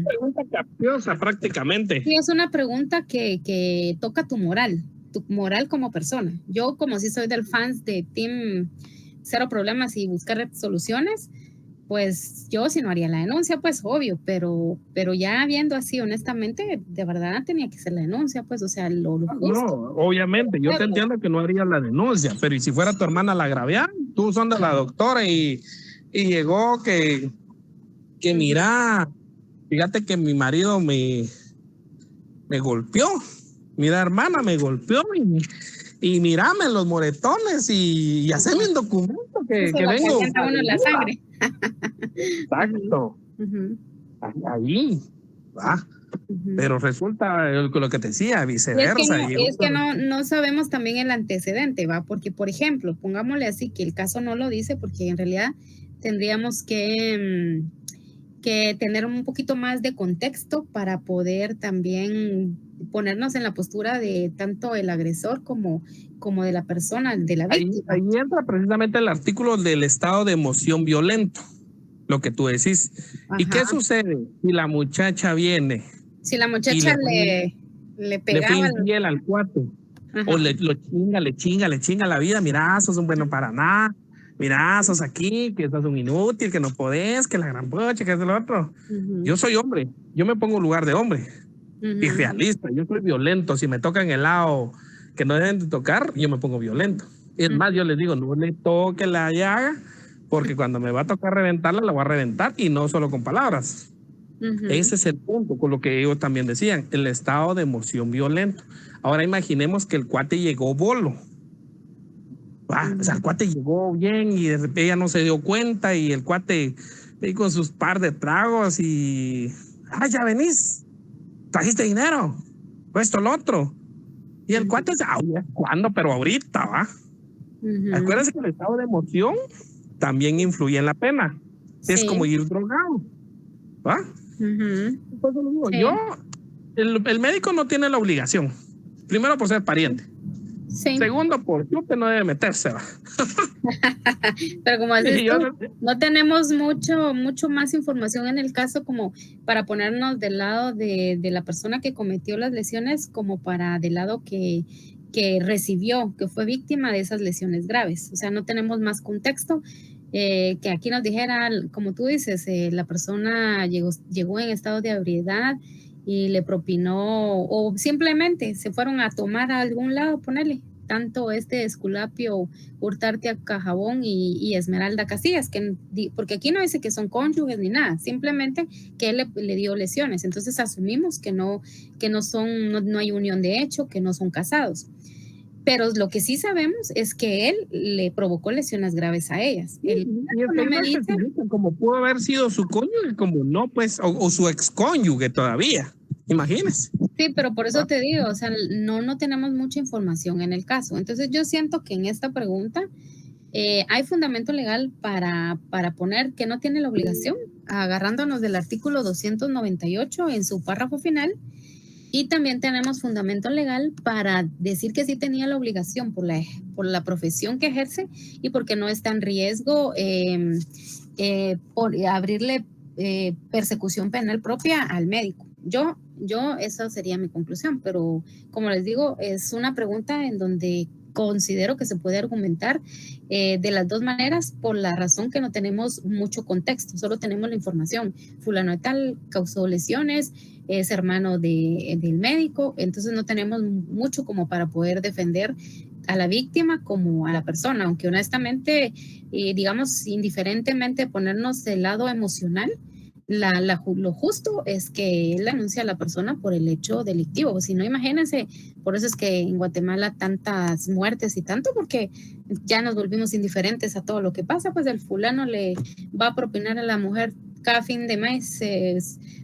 Pregunta capciosa prácticamente. Sí, es una pregunta que toca tu moral como persona. Yo, como si soy del fans de Team Cero Problemas y buscar soluciones, pues yo sí no haría la denuncia, pues obvio, pero ya viendo así, honestamente, de verdad tenía que ser la denuncia, pues, o sea, lo No, justo. obviamente, yo te entiendo que no haría la denuncia, pero ¿y si fuera tu hermana la agraviada? Tú son de la doctora y llegó que mira, fíjate que mi marido me golpeó, mira hermana, me golpeó y mírame los moretones y haceme un documento Sí, se que la vengo calienta uno la alegría. sangre. Ujú, Exacto, ujú, ahí, va. ujú. Pero resulta lo que te decía, Y viceversa. Llegó es que no sabemos también el antecedente, ¿va? Porque, por ejemplo, pongámosle así, que el caso no lo dice, porque en realidad tendríamos que tener un poquito más de contexto para poder también ponernos en la postura de tanto el agresor como de la persona, de la víctima. ahí entra precisamente el artículo del estado de emoción violento, lo que tú decís. ¿Y Ajá. qué sucede si la muchacha viene Si la y muchacha le le fue pegaba, infiel al cuate? O ajá. le chinga la vida, mira, sos un bueno para nada, mira, sos aquí, que sos un inútil, que no podés, que la gran pocha, que es lo otro. Ujú, Yo soy hombre, yo me pongo en lugar de hombre y ujú, realista, yo soy violento. Si me tocan el lado que no deben de tocar, yo me pongo violento. Es más, yo les digo, no le toque la llaga, porque cuando me va a tocar reventarla, la voy a reventar y no solo con palabras. ujú, Ese es el punto, con lo que ellos también decían, el estado de emoción violento. Ahora imaginemos que el cuate llegó bolo. O sea, el ujú. cuate llegó bien y de repente ella no se dio cuenta y el cuate ahí con sus par de tragos y, ya venís, trajiste dinero, esto, lo otro. Y el cuate dice, ¿cuándo? Pero ahorita, ¿va? Ujú. Acuérdense que el estado de emoción también influye en la pena. Es como Sí. ir drogado, ¿va? Ujú. Entonces le digo, Sí. el médico no tiene la obligación. Primero por ser pariente. Sí. Segundo, por que no debe meterse, ¿va? Pero como Y dices yo, tú, no tenemos mucho más información en el caso como para ponernos del lado de la persona que cometió las lesiones como para del lado que recibió, que fue víctima de esas lesiones graves. O sea, no tenemos más contexto. Que aquí nos dijera, como tú dices, la persona llegó en estado de ebriedad y le propinó, o simplemente se fueron a tomar a algún lado, ponerle tanto Esculapio Hurtarte a Cajabón y Esmeralda Casillas, porque aquí no dice que son cónyuges ni nada, simplemente que él le dio lesiones. Entonces asumimos que no son, no hay unión de hecho, que no son casados. Pero lo que sí sabemos es que él le provocó lesiones graves a ellas. El y es caso que no ahí me no dice. especifica como pudo haber sido su cónyuge, como no, pues, o su ex cónyuge todavía. Imagínense. Sí, pero por eso ¿Va? te digo, o sea, no tenemos mucha información en el caso. Entonces yo siento que en esta pregunta hay fundamento legal para poner que no tiene la obligación, agarrándonos del artículo 298 en su párrafo final, y también tenemos fundamento legal para decir que sí tenía la obligación por la profesión que ejerce y porque no está en riesgo por abrirle persecución penal propia al médico. Esa sería mi conclusión, pero como les digo, es una pregunta en donde considero que se puede argumentar de las dos maneras por la razón que no tenemos mucho contexto, solo tenemos la información. Fulano de tal causó lesiones, es hermano del médico, entonces no tenemos mucho como para poder defender a la víctima como a la persona, aunque honestamente, digamos, indiferentemente ponernos del lado emocional, lo justo es que él anuncia a la persona por el hecho delictivo. Si no, imagínense, por eso es que en Guatemala tantas muertes y tanto, porque ya nos volvimos indiferentes a todo lo que pasa, pues el fulano le va a propinar a la mujer cada fin de mes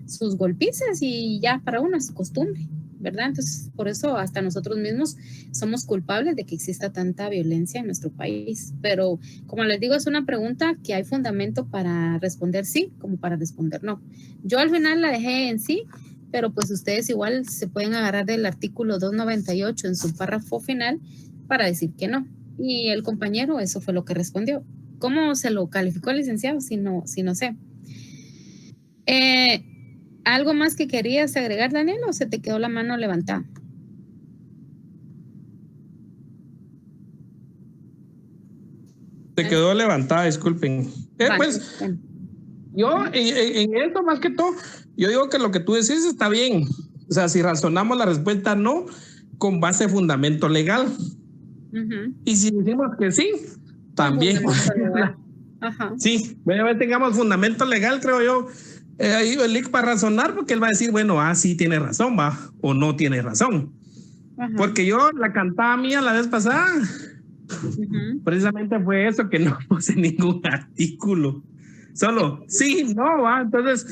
sus golpizas y ya para uno es costumbre, ¿verdad? Entonces, por eso hasta nosotros mismos somos culpables de que exista tanta violencia en nuestro país. Pero, como les digo, es una pregunta que hay fundamento para responder sí, como para responder no. Yo al final la dejé en sí, pero pues ustedes igual se pueden agarrar del artículo 298 en su párrafo final para decir que no. Y el compañero, eso fue lo que respondió. ¿Cómo se lo calificó el licenciado? Si no sé. ¿Algo más que querías agregar, Daniel, o se te quedó la mano levantada? Se quedó levantada, disculpen. Vale, Pues bueno. yo en esto más que todo, yo digo que lo que tú decís está bien. O sea, si razonamos la respuesta no, con base de fundamento legal. Y si decimos que sí, también. Ajá. Sí, tengamos fundamento legal, creo yo. Ahí el link para razonar, porque él va a decir, bueno, sí tiene razón, va, o no tiene razón. Ajá. Porque yo, la cantada mía la vez pasada, precisamente fue eso, que no puse ningún artículo. Solo, sí, no, va. Entonces,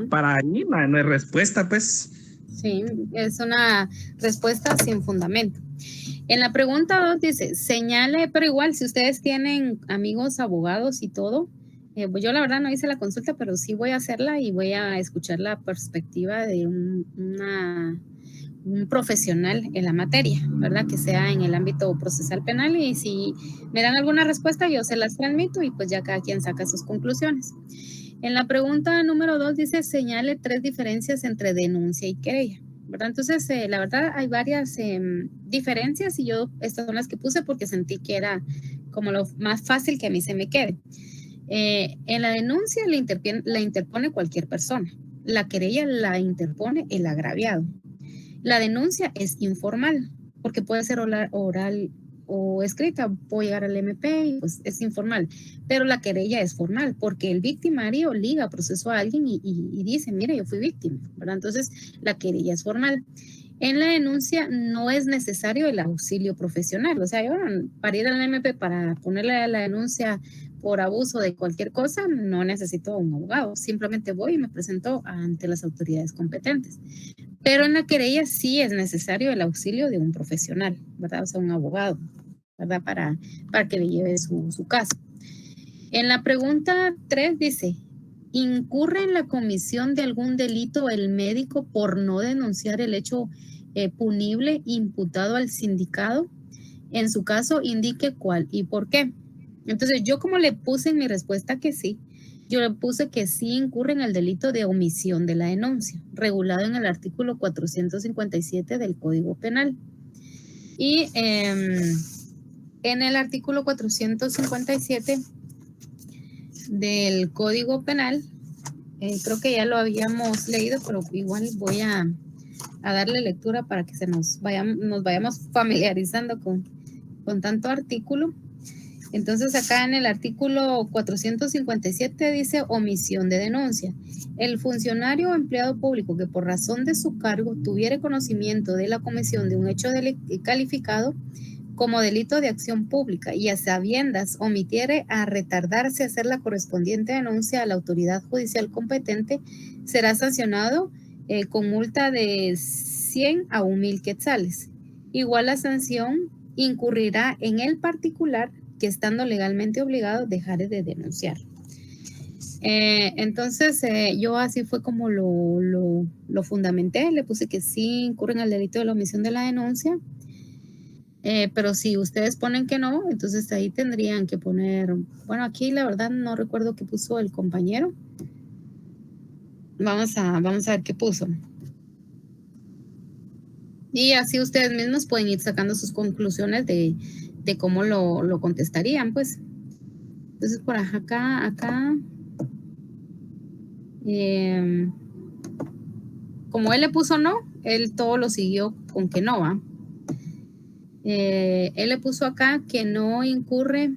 para ahí no hay respuesta, pues. Sí, es una respuesta sin fundamento. En la pregunta 2 dice, señale, pero igual, si ustedes tienen amigos abogados y todo, pues yo la verdad no hice la consulta, pero sí voy a hacerla y voy a escuchar la perspectiva de un profesional en la materia, ¿verdad? Que sea en el ámbito procesal penal, y si me dan alguna respuesta yo se las transmito y pues ya cada quien saca sus conclusiones. En la pregunta número 2 dice, señale 3 diferencias entre denuncia y querella, ¿verdad? Entonces, la verdad hay varias diferencias y yo estas son las que puse porque sentí que era como lo más fácil que a mí se me quede. En la denuncia la interpone cualquier persona. La querella la interpone el agraviado. La denuncia es informal, porque puede ser oral o escrita, puede llegar al MP y pues es informal, pero la querella es formal, porque el victimario liga proceso a alguien y dice, mire, yo fui víctima, ¿verdad? Entonces, la querella es formal. En la denuncia no es necesario el auxilio profesional, o sea, yo para ir al MP, para ponerle la denuncia por abuso de cualquier cosa, no necesito un abogado, simplemente voy y me presento ante las autoridades competentes. Pero en la querella sí es necesario el auxilio de un profesional, ¿verdad? O sea, un abogado, ¿verdad? Para que le lleve su caso. En la pregunta 3 dice, ¿incurre en la comisión de algún delito el médico por no denunciar el hecho punible imputado al sindicado? En su caso, indique cuál y por qué. Entonces, yo como le puse en mi respuesta que sí, yo le puse que sí incurre en el delito de omisión de la denuncia, regulado en el artículo 457 del Código Penal. Y en el artículo 457 del Código Penal, creo que ya lo habíamos leído, pero igual voy a darle lectura para que nos vayamos familiarizando con tanto artículo. Entonces, acá en el artículo 457 dice omisión de denuncia. El funcionario o empleado público que por razón de su cargo tuviere conocimiento de la comisión de un hecho calificado como delito de acción pública y a sabiendas omitiere a retardarse a hacer la correspondiente denuncia a la autoridad judicial competente, será sancionado con multa de 100 a 1,000 quetzales. Igual la sanción incurrirá en el particular que estando legalmente obligado dejare de denunciar. Entonces, yo así fue como lo fundamenté, le puse que sí incurren al delito de la omisión de la denuncia, pero si ustedes ponen que no, entonces ahí tendrían que poner, bueno, aquí la verdad no recuerdo qué puso el compañero. Vamos a ver qué puso. Y así ustedes mismos pueden ir sacando sus conclusiones de cómo lo contestarían, pues. Entonces, por acá, como él le puso no, él todo lo siguió con que no, ¿va? Él le puso acá que no incurre,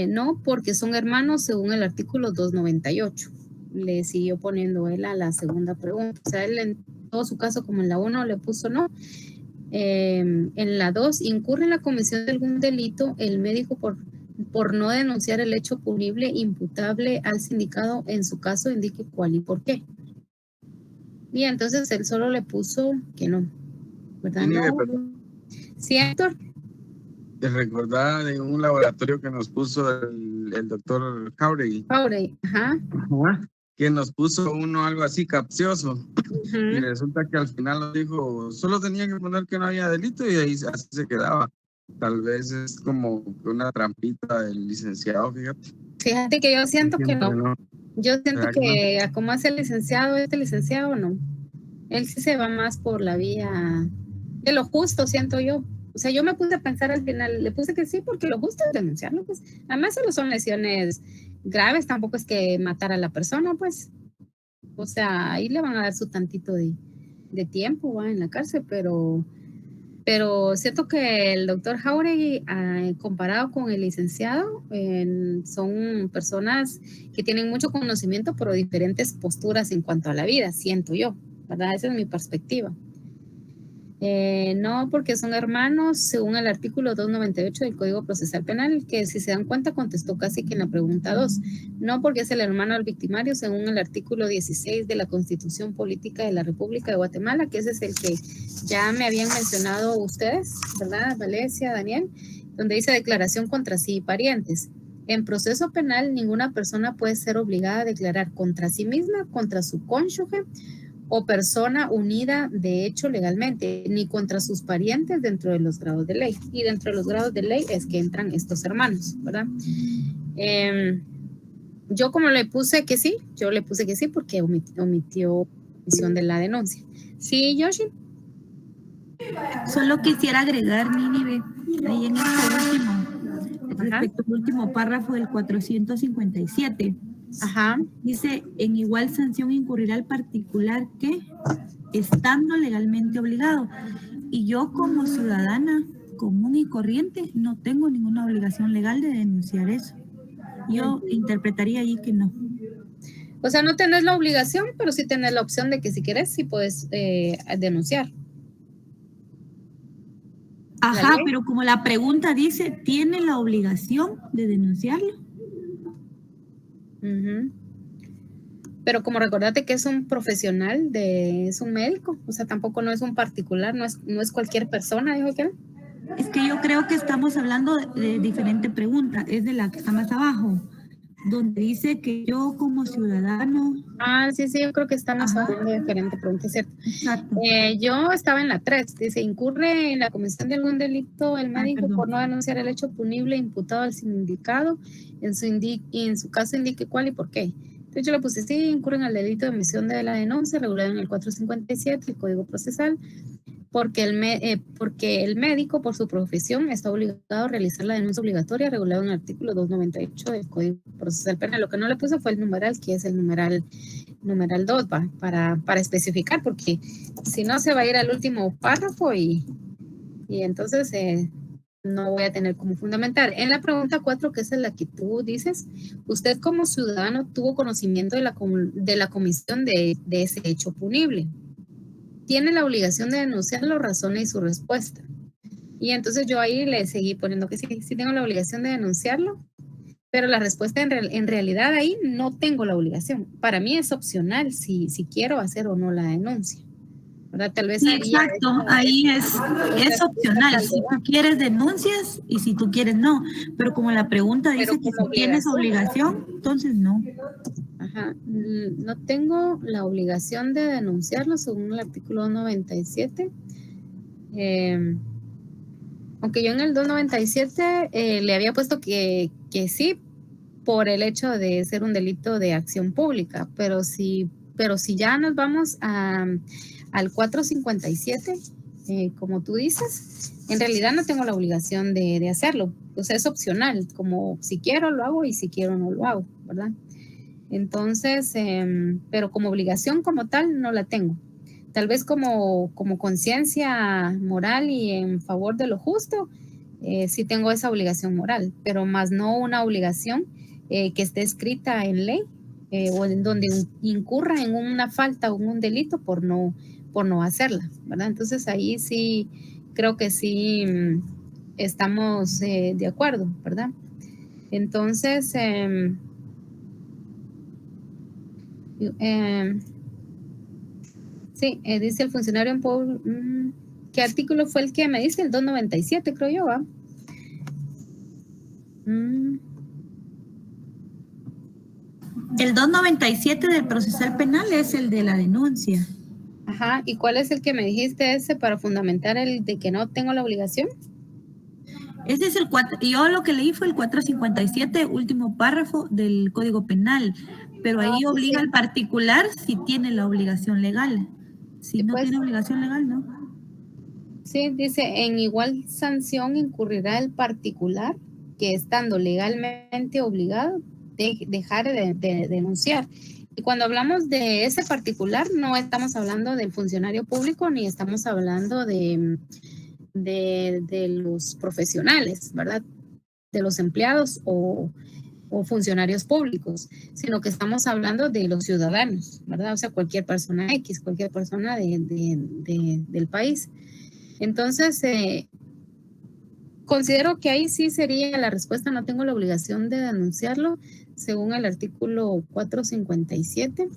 no, porque son hermanos según el artículo 298. Le siguió poniendo él a la segunda pregunta. O sea, él en todo su caso, como en la 1, le puso no. En la 2, incurre en la comisión de algún delito el médico por no denunciar el hecho punible imputable al sindicado, en su caso indique cuál y por qué. Y entonces él solo le puso que no, ¿verdad? No. Sí, Héctor. Te recordaba de un laboratorio que nos puso el doctor Jauregui. Ajá. Que nos puso uno algo así capcioso. Y resulta que al final nos dijo, solo tenía que poner que no había delito y ahí así se quedaba. Tal vez es como una trampita del licenciado, fíjate. Fíjate que yo siento que no. Yo siento ¿Verdad que no? que como hace el licenciado, este licenciado no. Él sí se va más por la vía de lo justo, siento yo. O sea, yo me puse a pensar al final, le puse que sí, porque lo justo es denunciarlo, pues. Además, solo son lesiones graves, tampoco es que matar a la persona, pues. O sea, ahí le van a dar su tantito de tiempo, va, en la cárcel, pero siento que el doctor Jauregui, comparado con el licenciado, son personas que tienen mucho conocimiento, pero diferentes posturas en cuanto a la vida, siento yo, ¿verdad? Esa es mi perspectiva. No, porque son hermanos, según el artículo 298 del Código Procesal Penal, que si se dan cuenta contestó casi que en la pregunta 2. No, porque es el hermano del victimario, según el artículo 16 de la Constitución Política de la República de Guatemala, que ese es el que ya me habían mencionado ustedes, ¿verdad? Valencia, Daniel, donde dice declaración contra sí y parientes. En proceso penal, ninguna persona puede ser obligada a declarar contra sí misma, contra su cónyuge o persona unida de hecho legalmente, ni contra sus parientes dentro de los grados de ley. Y dentro de los grados de ley es que entran estos hermanos, ¿verdad? Yo como le puse que sí, porque omitió omisión de la denuncia. Sí, Yoshi. Solo quisiera agregar, Nínive, ahí en respecto al último párrafo del 457. Ajá. Dice, en igual sanción incurrirá el particular que, estando legalmente obligado. Y yo como ciudadana común y corriente no tengo ninguna obligación legal de denunciar eso. Yo interpretaría ahí que no. O sea, no tenés la obligación, pero sí tenés la opción de que si quieres, sí puedes denunciar. Ajá, pero como la pregunta dice, ¿tiene la obligación de denunciarlo? Pero como recordate que es un profesional, es un médico, o sea, tampoco no es un particular, no es cualquier persona, dijo que. Es que yo creo que estamos hablando de diferente pregunta, es de la que está más abajo, donde dice que yo como ciudadano... Sí, yo creo que estamos hablando de diferente pregunta, ¿cierto? Exacto. Yo estaba en la 3, dice, incurre en la comisión de algún delito el médico por no denunciar el hecho punible imputado al sindicado, en su caso indique cuál y por qué. Entonces yo le puse, sí, incurre en el delito de omisión de la denuncia regulado en el 457 del Código Procesal, porque el médico, por su profesión, está obligado a realizar la denuncia obligatoria regulada en el artículo 298 del Código Procesal Penal. Lo que no le puse fue el numeral, que es el numeral 2, para especificar, porque si no se va a ir al último párrafo y entonces no voy a tener cómo fundamentar. En la pregunta 4, que es la que tú dices, usted como ciudadano tuvo conocimiento de la comisión de ese hecho punible. Tiene la obligación de denunciar las razones y su respuesta. Y entonces yo ahí le seguí poniendo que sí tengo la obligación de denunciarlo, pero la respuesta en realidad ahí no tengo la obligación. Para mí es opcional si quiero hacer o no la denuncia, ¿verdad? Tal vez sí, exacto, ahí es opcional. Si tú quieres denuncias y si tú quieres no. Pero como la pregunta dice que si tienes obligación, entonces no. Ajá, no tengo la obligación de denunciarlo según el artículo 297. Aunque yo en el 297 le había puesto que sí, por el hecho de ser un delito de acción pública, pero si ya nos vamos al 457, como tú dices, en realidad no tengo la obligación de hacerlo, o sea, es opcional, como si quiero lo hago y si quiero no lo hago, ¿verdad? Entonces, pero como obligación como tal no la tengo. Tal vez como conciencia moral y en favor de lo justo, sí tengo esa obligación moral, pero más no una obligación que esté escrita en ley o en donde incurra en una falta o en un delito por no hacerla, ¿verdad? Entonces ahí sí, creo que sí estamos de acuerdo, ¿verdad? Entonces, sí, dice el funcionario en público. ¿Qué artículo fue el que me dice? El 297, creo yo, ¿va? El 297 del procesal penal es el de la denuncia. Ajá, ¿y cuál es el que me dijiste ese para fundamentar el de que no tengo la obligación? Ese es el 4, yo lo que leí fue el 457, último párrafo del Código Penal, Pero ahí obliga al particular si tiene la obligación legal. Si no pues, tiene obligación legal, no. Sí, dice, en igual sanción incurrirá el particular que estando legalmente obligado de dejar de denunciar. Y cuando hablamos de ese particular, no estamos hablando del funcionario público ni estamos hablando de los profesionales, ¿verdad? De los empleados o funcionarios públicos, sino que estamos hablando de los ciudadanos, ¿verdad? O sea, cualquier persona X, cualquier persona del país. Entonces, considero que ahí sí sería la respuesta, no tengo la obligación de denunciarlo, según el artículo 457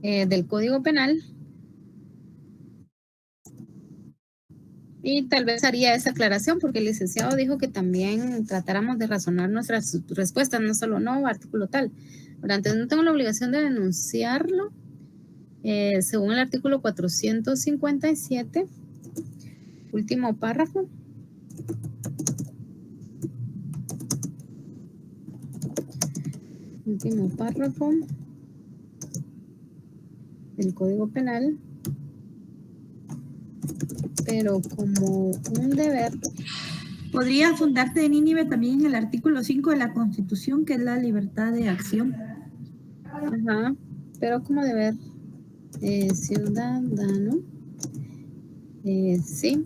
del Código Penal. Y tal vez haría esa aclaración porque el licenciado dijo que también tratáramos de razonar nuestras respuestas, no solo no, artículo tal. Pero antes no tengo la obligación de denunciarlo, según el artículo 457, último párrafo. Último párrafo del Código Penal, pero como un deber. Podría fundarse de Nínive también en el artículo 5 de la Constitución, que es la libertad de acción. Ajá, pero como deber ciudadano, sí,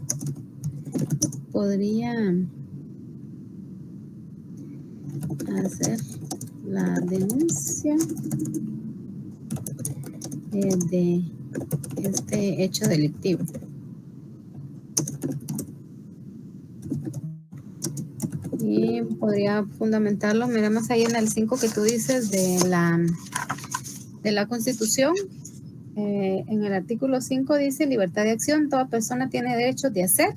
podría hacer la denuncia de este hecho delictivo. Y podría fundamentarlo, miremos ahí en el 5 que tú dices de la Constitución. En el artículo 5 dice libertad de acción, toda persona tiene derecho de hacer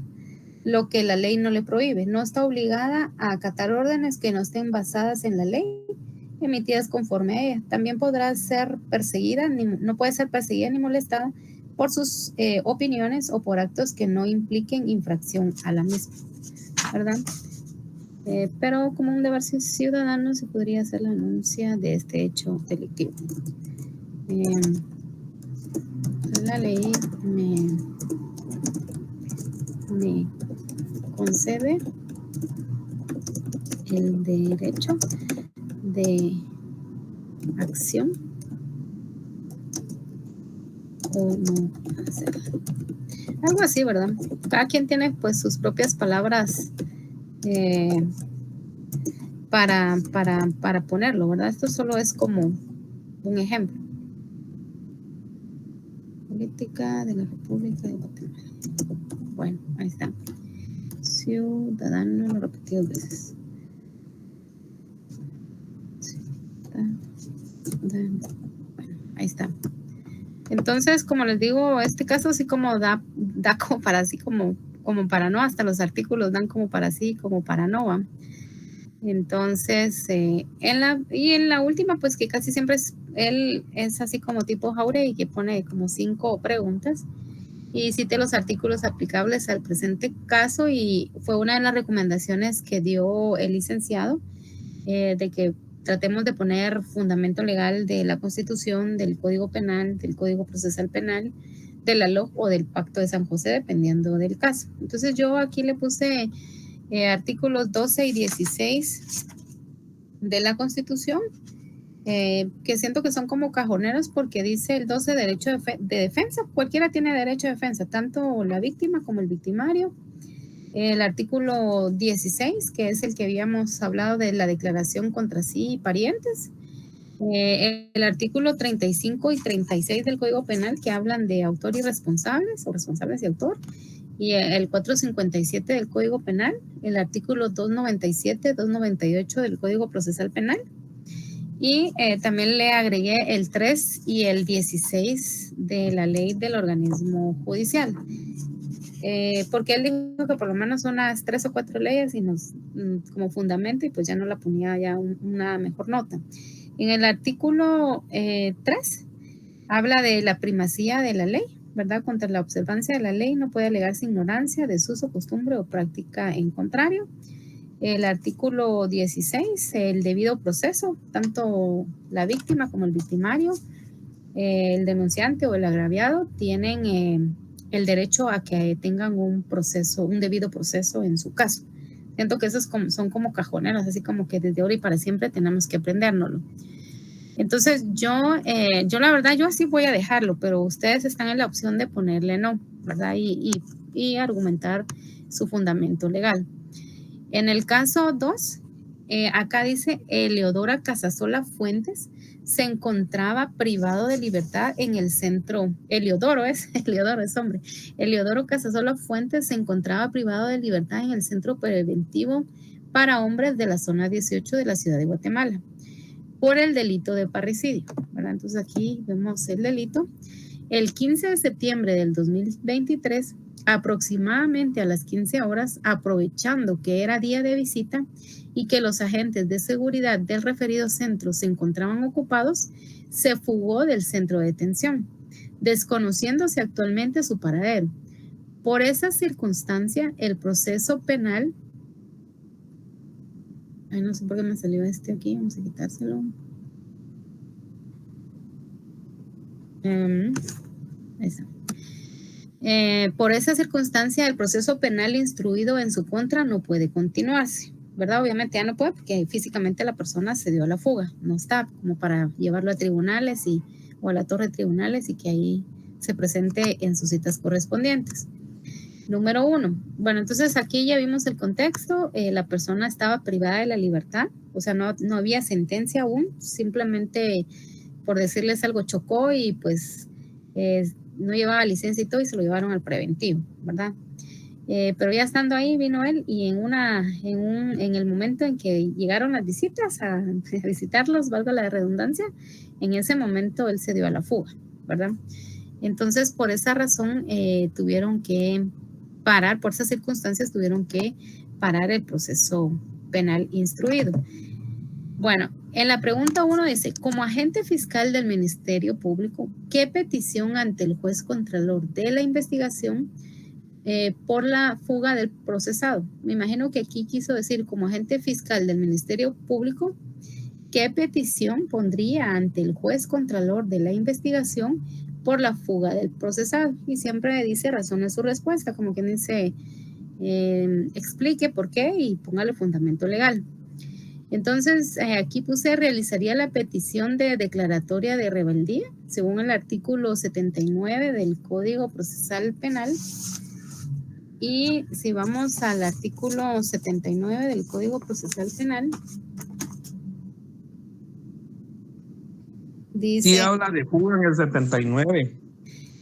lo que la ley no le prohíbe, no está obligada a acatar órdenes que no estén basadas en la ley emitidas conforme a ella. También podrá ser perseguida, no puede ser perseguida ni molestada por sus opiniones o por actos que no impliquen infracción a la misma, ¿verdad? Pero como un deber ciudadano se podría hacer la denuncia de este hecho delictivo. La ley me concede el derecho de acción o no hacerla. Algo así, ¿verdad? Cada quien tiene pues sus propias palabras para ponerlo, ¿verdad? Esto solo es como un ejemplo. Política de la República de Guatemala. Bueno, ahí está. Ciudadano, lo repetí 2 veces. Bueno, ahí está. Entonces, como les digo, este caso sí como da como para sí, como para no, hasta los artículos dan como para sí, como para no, ¿va? Entonces, en la última, pues que casi siempre él es así como tipo Jauregui, que pone como 5 preguntas y cite los artículos aplicables al presente caso, y fue una de las recomendaciones que dio el licenciado, de que tratemos de poner fundamento legal de la Constitución, del Código Penal, del Código Procesal Penal, de la LOG o del Pacto de San José, dependiendo del caso. Entonces yo aquí le puse artículos 12 y 16 de la Constitución, que siento que son como cajoneros porque dice el 12 derecho de defensa. Cualquiera tiene derecho de defensa, tanto la víctima como el victimario. El artículo 16, que es el que habíamos hablado de la declaración contra sí y parientes. El artículo 35 y 36 del Código Penal, que hablan de autor y responsables, o responsables y autor. Y el 457 del Código Penal, el artículo 297, 298 del Código Procesal Penal. Y también le agregué el 3 y el 16 de la ley del organismo judicial. Porque él dijo que por lo menos unas 3 o 4 leyes y como fundamento, y pues ya no la ponía ya una mejor nota. En el artículo 3 habla de la primacía de la ley, ¿verdad? Contra la observancia de la ley no puede alegarse ignorancia, desuso, costumbre o práctica en contrario. El artículo 16, el debido proceso, tanto la víctima como el victimario, el denunciante o el agraviado tienen el derecho a que tengan un proceso, un debido proceso en su caso. Siento que esos son como cajoneros, así como que desde ahora y para siempre tenemos que aprendérnoslo. Entonces yo la verdad, yo así voy a dejarlo, pero ustedes están en la opción de ponerle no, ¿verdad? Y argumentar su fundamento legal. En el caso 2, acá dice Eleodoro Casasola Fuentes se encontraba privado de libertad en el centro. Eleodoro es hombre. Eleodoro Casasola Fuentes se encontraba privado de libertad en el centro preventivo para hombres de la zona 18 de la ciudad de Guatemala por el delito de parricidio, ¿verdad? Entonces aquí vemos el delito. El 15 de septiembre del 2023, aproximadamente a las 15 horas, aprovechando que era día de visita y que los agentes de seguridad del referido centro se encontraban ocupados, se fugó del centro de detención, desconociéndose actualmente su paradero. Por esa circunstancia, el proceso penal... Ay, no sé por qué me salió este aquí, vamos a quitárselo. Ahí está. Por esa circunstancia, el proceso penal instruido en su contra no puede continuarse, ¿verdad? Obviamente ya no puede porque físicamente la persona se dio a la fuga, no está como para llevarlo a tribunales o a la torre de tribunales y que ahí se presente en sus citas correspondientes. Número 1. Bueno, entonces aquí ya vimos el contexto. La persona estaba privada de la libertad, o sea, no había sentencia aún, simplemente por decirles algo chocó y pues no llevaba licencia y todo y se lo llevaron al preventivo, ¿verdad? Pero ya estando ahí vino él y en el momento en que llegaron las visitas a visitarlos, valga la redundancia, en ese momento él se dio a la fuga, ¿verdad? Entonces, por esa razón tuvieron que parar, por esas circunstancias tuvieron que parar el proceso penal instruido. Bueno, en la pregunta 1 dice, como agente fiscal del Ministerio Público, ¿qué petición ante el juez contralor de la investigación por la fuga del procesado? Me imagino que aquí quiso decir, como agente fiscal del Ministerio Público, ¿qué petición pondría ante el juez contralor de la investigación por la fuga del procesado? Y siempre dice razone su respuesta, como quien dice, explique por qué y póngale fundamento legal. Entonces, aquí puse, realizaría la petición de declaratoria de rebeldía, según el artículo 79 del Código Procesal Penal. Y si vamos al artículo 79 del Código Procesal Penal, dice... Sí, habla de fuga en el 79.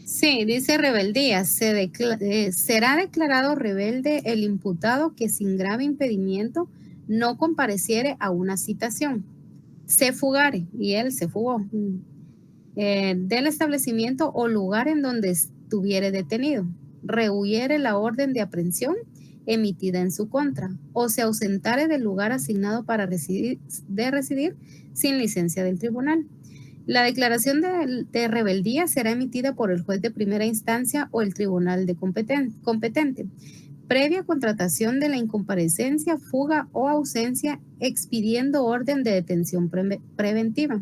Sí, dice rebeldía. Será declarado rebelde el imputado que sin grave impedimento no compareciere a una citación, se fugare, y él se fugó, del establecimiento o lugar en donde estuviere detenido, rehuyere la orden de aprehensión emitida en su contra, o se ausentare del lugar asignado para residir sin licencia del tribunal. La declaración de rebeldía será emitida por el juez de primera instancia o el tribunal de competente, previa contratación de la incomparecencia, fuga o ausencia, expidiendo orden de detención preventiva.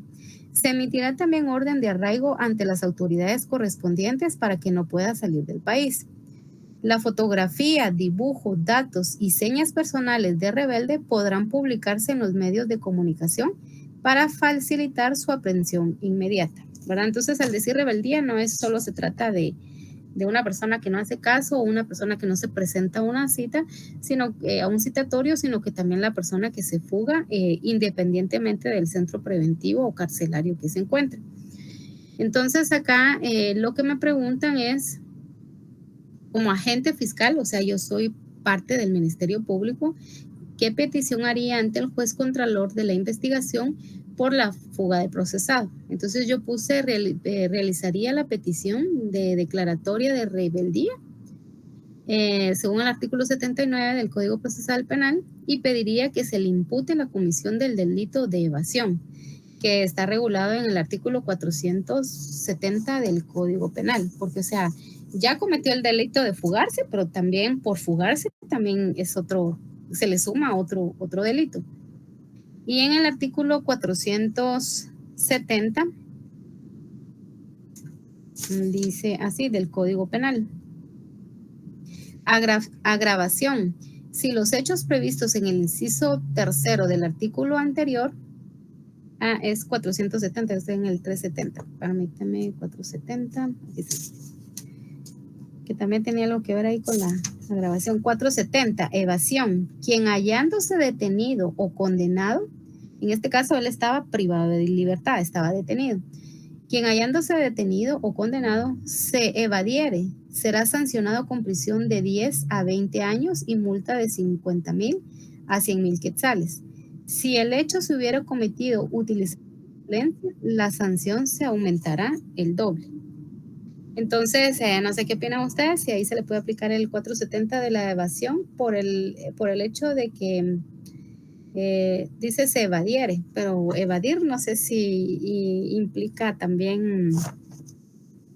Se emitirá también orden de arraigo ante las autoridades correspondientes para que no pueda salir del país. La fotografía, dibujo, datos y señas personales de rebelde podrán publicarse en los medios de comunicación para facilitar su aprehensión inmediata, ¿verdad? Entonces, al decir rebeldía, no es solo se trata de una persona que no hace caso o una persona que no se presenta a una cita, sino a un citatorio, sino que también la persona que se fuga independientemente del centro preventivo o carcelario que se encuentre. Entonces acá lo que me preguntan es, como agente fiscal, o sea, yo soy parte del Ministerio Público, ¿qué petición haría ante el juez contralor de la investigación por la fuga de procesado? Entonces yo puse, realizaría la petición de declaratoria de rebeldía, según el artículo 79 del Código Procesal Penal, y pediría que se le impute la comisión del delito de evasión, que está regulado en el artículo 470 del Código Penal, porque, o sea, ya cometió el delito de fugarse, pero también por fugarse también es otro se le suma otro delito. Y en el artículo 470 dice así del Código Penal. Agravación. Si los hechos previstos en el inciso 3 del artículo anterior, es 470, estoy en el 370, permíteme, 470, aquí está, que también tenía algo que ver ahí con la agravación. 470, evasión. Quien hallándose detenido o condenado, en este caso él estaba privado de libertad, estaba detenido. Quien hallándose detenido o condenado se evadiere, será sancionado con prisión de 10 a 20 años y multa de 50,000 a 100,000 quetzales. Si el hecho se hubiera cometido utilizando violencia, la sanción se aumentará el doble. Entonces, no sé qué opinan ustedes, si ahí se le puede aplicar el 470 de la evasión por el hecho de que dice se evadiere, pero evadir no sé si implica también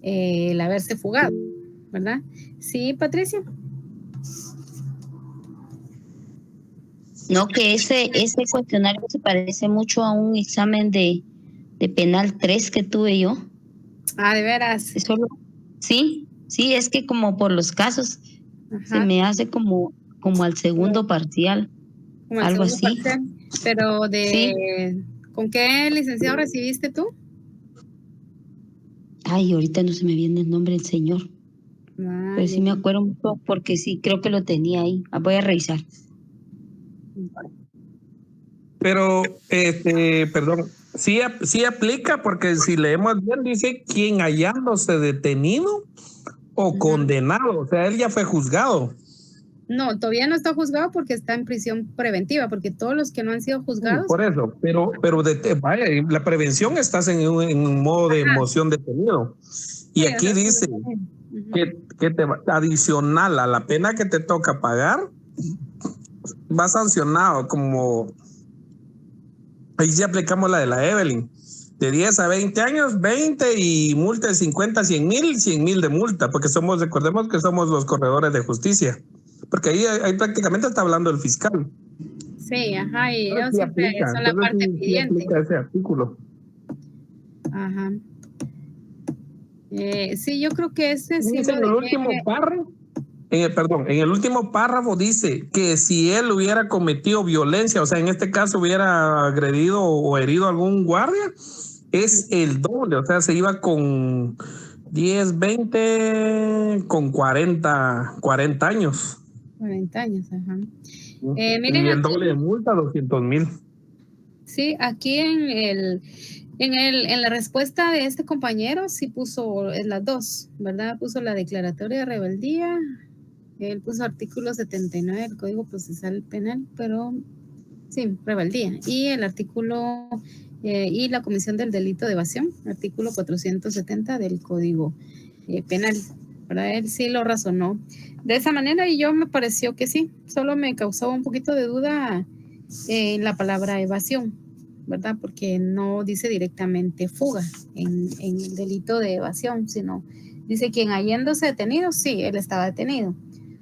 el haberse fugado, ¿verdad? Sí, Patricia. No, que ese cuestionario se parece mucho a un examen de penal 3 que tuve yo. De veras. Sí, es que como por los casos se me hace como al segundo parcial, como algo así. Parcial, pero sí. ¿Con qué licenciado recibiste tú? Ay, ahorita no se me viene el nombre del señor. Pero sí me acuerdo mucho porque sí, creo que lo tenía ahí. Voy a revisar. Pero, perdón, sí aplica porque si leemos bien dice quien hallándose detenido o condenado, o sea, él ya fue juzgado. No, todavía no está juzgado porque está en prisión preventiva, porque todos los que no han sido juzgados. Por eso, pero vaya, la prevención estás en un modo de moción detenido. Y sí, aquí dice que adicional a la pena que te toca pagar, va sancionado como, ahí sí aplicamos la de la Evelyn, de 10 a 20 años, 20 y multa de 50 a 100,000 de multa, porque recordemos que somos los corredores de justicia, porque ahí prácticamente está hablando el fiscal. Sí, ajá, y ellos siempre son la parte pidiente. Sí aplica ese artículo. Ajá. Sí, yo creo que ese sí. En el último párrafo, en el último párrafo dice que si él hubiera cometido violencia, o sea, en este caso hubiera agredido o herido a algún guardia, es el doble, o sea, se iba con 10, 20, con 40 años. 40 años, ajá. Miren, y el doble de multa, 200,000. Sí, aquí en la respuesta de este compañero sí puso las dos, ¿verdad? Puso la declaratoria de rebeldía, él puso artículo 79 del Código Procesal Penal, pero sí, rebeldía. Y el artículo y la comisión del delito de evasión, artículo 470 del Código Penal, ¿verdad? Él sí lo razonó de esa manera y yo me pareció que sí, solo me causó un poquito de duda en la palabra evasión, ¿verdad? Porque no dice directamente fuga en el delito de evasión, sino dice quien hallándose detenido, sí, él estaba detenido,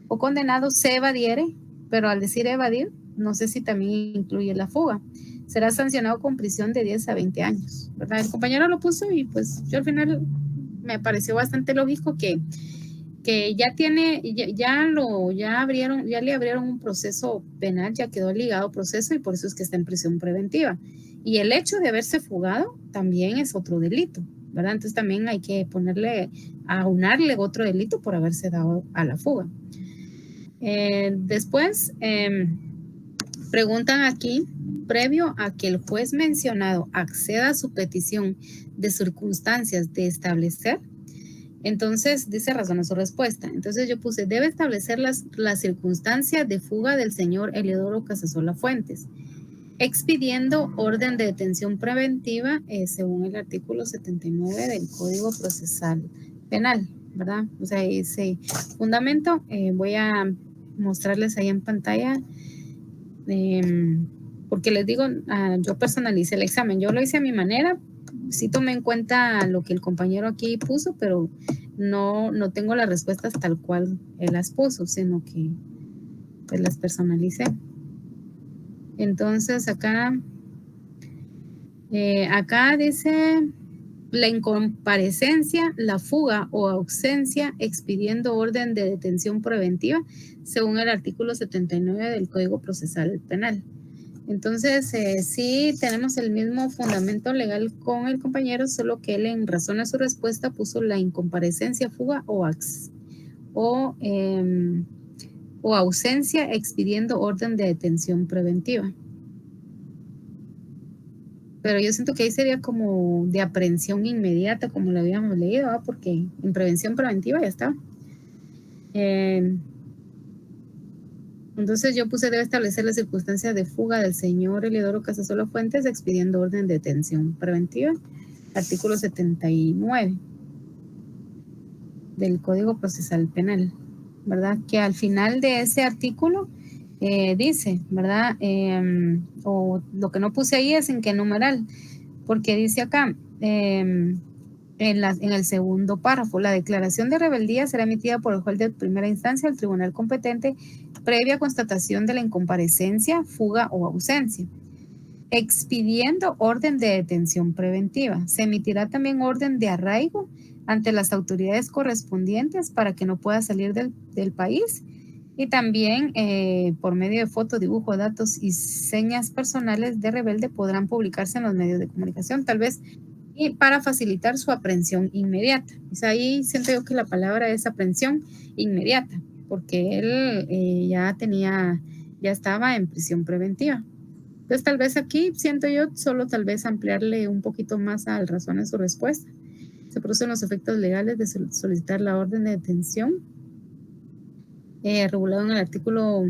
o condenado se evadiere, pero al decir evadir, no sé si también incluye la fuga. Será sancionado con prisión de 10 a 20 años, ¿verdad? El compañero lo puso y pues yo al final me pareció bastante lógico que ya le abrieron un proceso penal, ya quedó ligado proceso y por eso es que está en prisión preventiva. Y el hecho de haberse fugado también es otro delito, ¿verdad? Entonces también hay que aunarle otro delito por haberse dado a la fuga. Después, preguntan aquí, previo a que el juez mencionado acceda a su petición de circunstancias de establecer, entonces dice razón su respuesta. Entonces yo puse, debe establecer las circunstancias de fuga del señor Eliodoro Casasola Fuentes, expidiendo orden de detención preventiva según el artículo 79 del Código Procesal Penal, ¿verdad? O sea, ese fundamento voy a mostrarles ahí en pantalla, porque les digo, yo personalicé el examen, yo lo hice a mi manera, sí tomé en cuenta lo que el compañero aquí puso, pero no tengo las respuestas tal cual él las puso, sino que pues las personalicé. Entonces acá dice la incomparecencia, la fuga o ausencia expidiendo orden de detención preventiva según el artículo 79 del Código Procesal Penal. Entonces, sí tenemos el mismo fundamento legal con el compañero, solo que él en razón a su respuesta puso la incomparecencia, fuga o ausencia expidiendo orden de detención preventiva. Pero yo siento que ahí sería como de aprehensión inmediata, como lo habíamos leído, ¿verdad? Porque en prevención preventiva ya está. Entonces yo puse, debe establecer las circunstancias de fuga del señor Eliodoro Casasola Fuentes expidiendo orden de detención preventiva, artículo 79 del Código Procesal Penal, ¿verdad? Que al final de ese artículo dice, ¿verdad? O lo que no puse ahí es en qué numeral, porque dice acá, en el segundo párrafo, la declaración de rebeldía será emitida por el juez de primera instancia al tribunal competente previa constatación de la incomparecencia, fuga o ausencia, expidiendo orden de detención preventiva. Se emitirá también orden de arraigo ante las autoridades correspondientes para que no pueda salir del país, y también por medio de foto, dibujo, datos y señas personales de rebelde podrán publicarse en los medios de comunicación, tal vez y para facilitar su aprehensión inmediata. O sea, ahí siento yo que la palabra es aprehensión inmediata, porque él ya estaba en prisión preventiva. Entonces, tal vez aquí siento yo solo tal vez ampliarle un poquito más al razón en su respuesta. Se producen los efectos legales de solicitar la orden de detención, regulado en el artículo,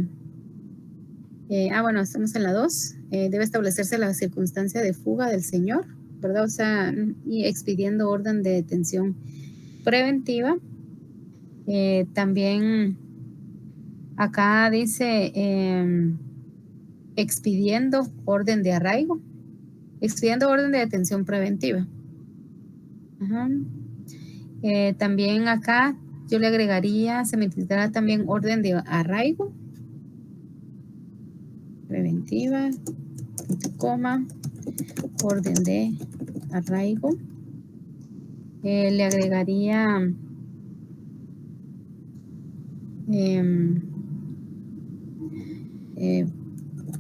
estamos en la 2, debe establecerse la circunstancia de fuga del señor, ¿verdad? O sea, y expidiendo orden de detención preventiva. También acá dice expidiendo orden de arraigo, expidiendo orden de detención preventiva. Ajá. También acá yo le agregaría, se emitirá también orden de arraigo preventiva, coma, orden de arraigo. Le agregaría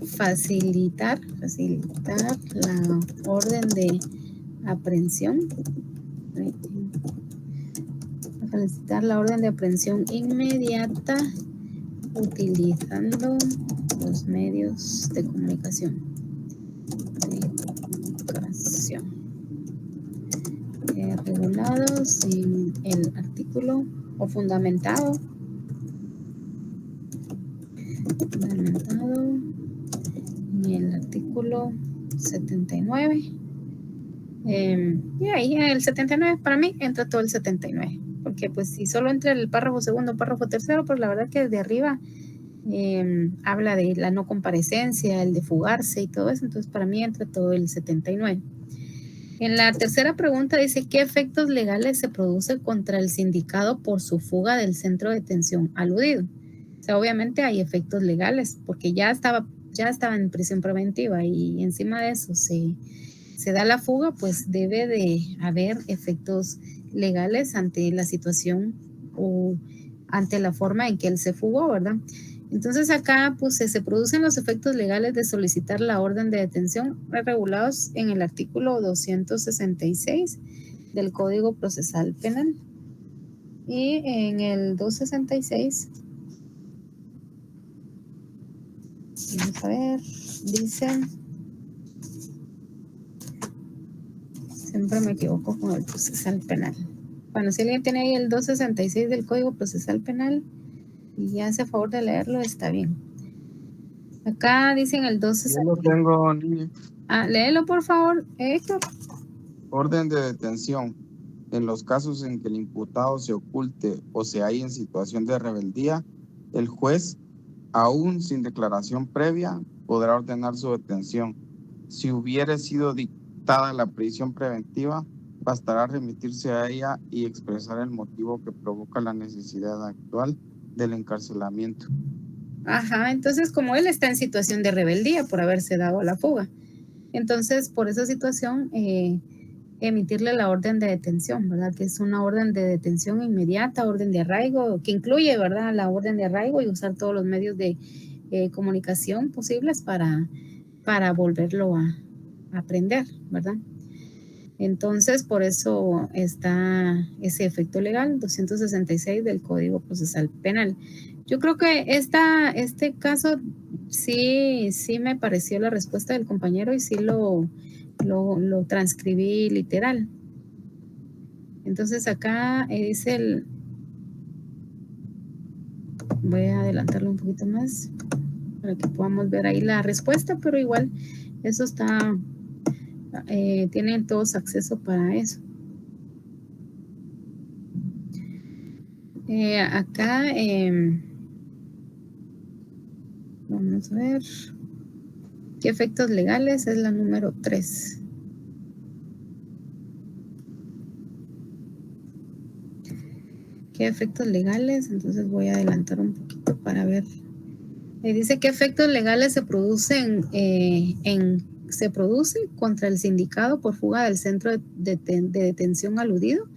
facilitar la orden de aprehensión. Facilitar la orden de aprehensión inmediata utilizando los medios de comunicación. Regulados en el artículo o fundamentado en el artículo 79. Y ahí en el 79 para mí entra todo el 79, porque pues si solo entra el párrafo segundo, párrafo tercero, pues la verdad que desde arriba habla de la no comparecencia, el de fugarse y todo eso, entonces para mí entra todo el 79. En la tercera pregunta dice, ¿qué efectos legales se produce contra el sindicado por su fuga del centro de detención aludido? O sea, obviamente hay efectos legales, porque ya estaba en prisión preventiva y encima de eso se da la fuga, pues debe de haber efectos legales ante la situación o ante la forma en que él se fugó, ¿verdad? Entonces acá pues se producen los efectos legales de solicitar la orden de detención regulados en el artículo 266 del Código Procesal Penal. Y en el 266, vamos a ver, dice, siempre me equivoco con el Procesal Penal. Bueno, si alguien tiene ahí el 266 del Código Procesal Penal y hace a favor de leerlo, está bien. Acá dicen el 266. Yo lo tengo, niña. Léelo, por favor, Héctor. Orden de detención. En los casos en que el imputado se oculte o se halla en situación de rebeldía, el juez, aún sin declaración previa, podrá ordenar su detención. Si hubiere sido dictada la prisión preventiva, bastará remitirse a ella y expresar el motivo que provoca la necesidad actual del encarcelamiento. Ajá, entonces como él está en situación de rebeldía por haberse dado a la fuga, entonces por esa situación emitirle la orden de detención, ¿verdad? Que es una orden de detención inmediata, orden de arraigo, que incluye, ¿verdad? La orden de arraigo y usar todos los medios de comunicación posibles para volverlo a prender, ¿verdad? Entonces, por eso está ese efecto legal 266 del Código Procesal Penal. Yo creo que este caso sí me pareció la respuesta del compañero y sí lo transcribí literal. Entonces acá dice voy a adelantarlo un poquito más para que podamos ver ahí la respuesta, pero igual eso está, tienen todos acceso para eso. Acá vamos a ver qué efectos legales es la número 3. ¿Qué efectos legales? Entonces voy a adelantar un poquito para ver. Dice qué efectos legales se producen se produce contra el sindicado por fuga del centro de detención aludido.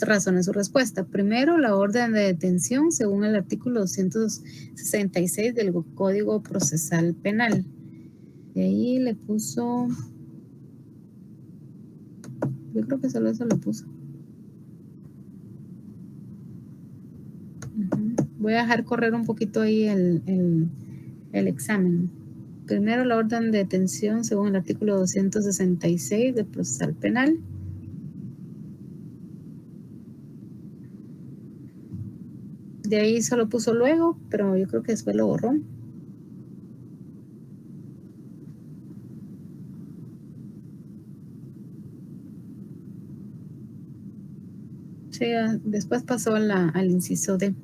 Razona su respuesta. Primero, la orden de detención según el artículo 266 del Código Procesal Penal. De ahí le puso, yo creo que solo eso le puso. Voy a dejar correr un poquito ahí el examen. Primero, la orden de detención según el artículo 266 del Procesal Penal. De ahí solo puso luego, pero yo creo que después lo borró. Sí, después pasó al inciso D.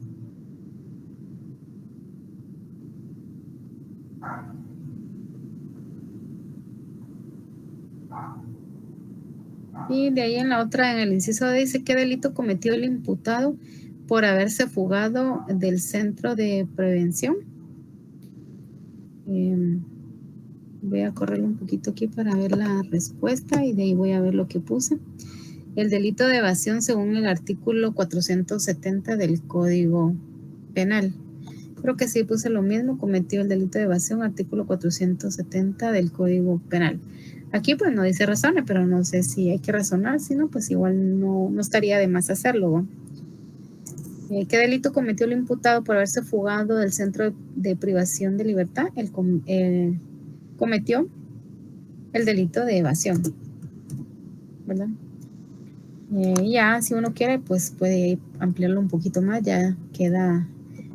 Y de ahí en la otra, en el inciso D, dice qué delito cometió el imputado por haberse fugado del centro de prevención. Voy a correr un poquito aquí para ver la respuesta y de ahí voy a ver lo que puse. El delito de evasión según el artículo 470 del Código Penal. Creo que sí puse lo mismo, cometió el delito de evasión, artículo 470 del Código Penal. Aquí pues no dice razone, pero no sé si hay que razonar, si no, pues igual no estaría de más hacerlo, ¿no? ¿Qué delito cometió el imputado por haberse fugado del centro de privación de libertad? Cometió el delito de evasión, ¿verdad? Ya, si uno quiere, pues puede ampliarlo un poquito más, ya queda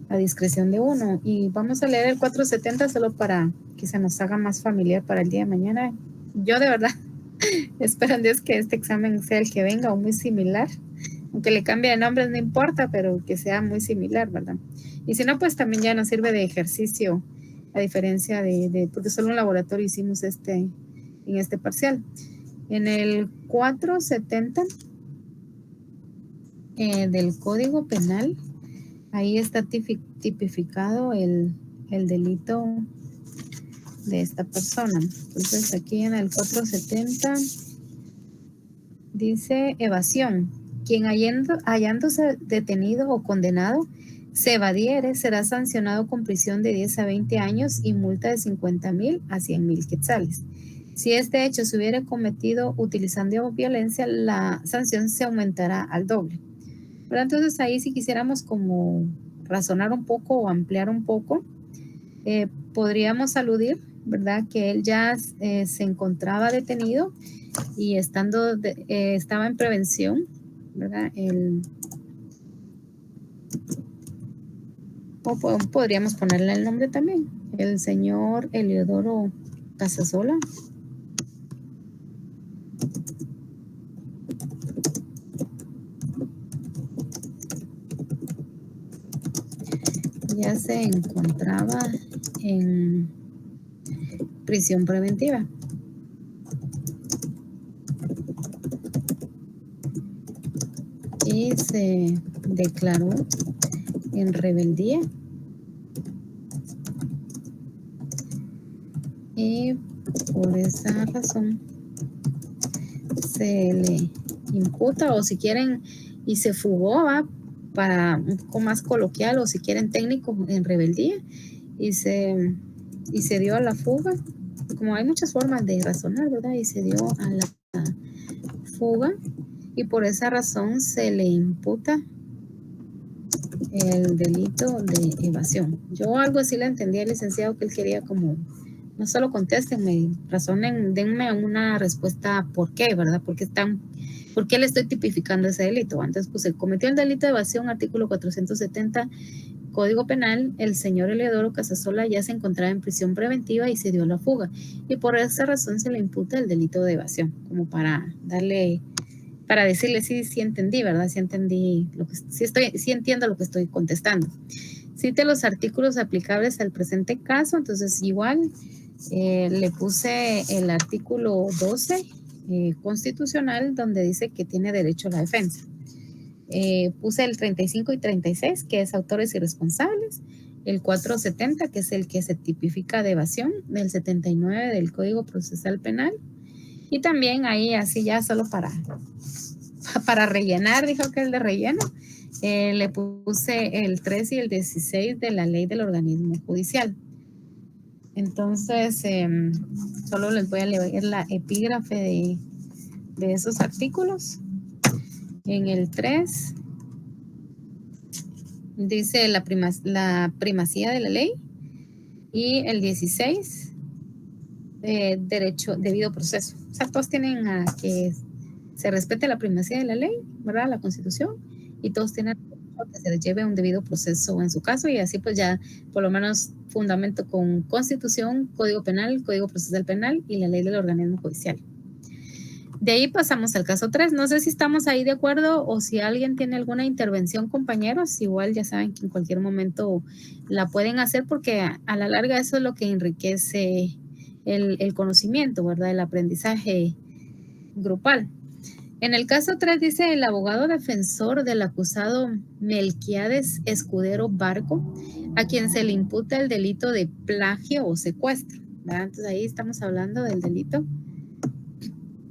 a discreción de uno. Y vamos a leer el 470 solo para que se nos haga más familiar para el día de mañana. Yo de verdad espero en Dios que este examen sea el que venga o muy similar. Aunque le cambie de nombre no importa, pero que sea muy similar, ¿verdad? Y si no, pues también ya nos sirve de ejercicio, a diferencia porque solo un laboratorio hicimos en este parcial. En el 470 del Código Penal, ahí está tipificado el delito de esta persona. Entonces aquí en el 470 dice evasión. Quien hallándose detenido o condenado se evadiere será sancionado con prisión de 10 a 20 años y multa de 50,000 a 100,000 quetzales. Si este hecho se hubiera cometido utilizando violencia, la sanción se aumentará al doble. Pero entonces ahí si quisiéramos como razonar un poco o ampliar un poco, podríamos aludir, ¿verdad? Que él ya se encontraba detenido y estaba en prevención, ¿verdad? O podríamos ponerle el nombre también, el señor Eliodoro Casasola. Ya se encontraba en prisión preventiva. Y se declaró en rebeldía Y por esa razón se le imputa, o si quieren, y se fugó, ¿va? Para un poco más coloquial, o si quieren técnico, en rebeldía, y se dio a la fuga. Como hay muchas formas de razonar, ¿verdad? Y se dio a la fuga, y por esa razón se le imputa el delito de evasión. Yo algo así le entendí al licenciado, que él quería como, no solo contéstenme, razonen, denme una respuesta por qué, ¿verdad? ¿Por qué le estoy tipificando ese delito? Antes, pues, se cometió el delito de evasión, artículo 470 Código Penal. El señor Eleodoro Casasola ya se encontraba en prisión preventiva y se dio a la fuga, y por esa razón se le imputa el delito de evasión, como para decirle sí entendí, ¿verdad? Sí entendí sí entiendo lo que estoy contestando. Cite los artículos aplicables al presente caso. Entonces, igual le puse el artículo 12 constitucional, donde dice que tiene derecho a la defensa. Puse el 35 y 36, que es autores y responsables, el 470, que es el que se tipifica de evasión, del 79 del Código Procesal Penal, y también ahí, así ya solo para rellenar, dijo que el de relleno, le puse el 3 y el 16 de la ley del organismo judicial. Entonces, solo les voy a leer la epígrafe de esos artículos. En el 3 dice la primacía de la ley, y el 16 derecho, debido proceso. O sea, todos tienen a que se respete la primacía de la ley, ¿verdad? La Constitución, y todos tienen que se les lleve un debido proceso en su caso, y así pues ya por lo menos fundamento con Constitución, Código Penal, Código Procesal Penal y la ley del organismo judicial. De ahí pasamos al caso 3. No sé si estamos ahí de acuerdo, o si alguien tiene alguna intervención, compañeros. Igual ya saben que en cualquier momento la pueden hacer, porque a la larga eso es lo que enriquece el conocimiento, ¿verdad? El aprendizaje grupal. En el caso 3 dice: el abogado defensor del acusado Melquiades Escudero Barco, a quien se le imputa el delito de plagio o secuestro, ¿verdad? Entonces ahí estamos hablando del delito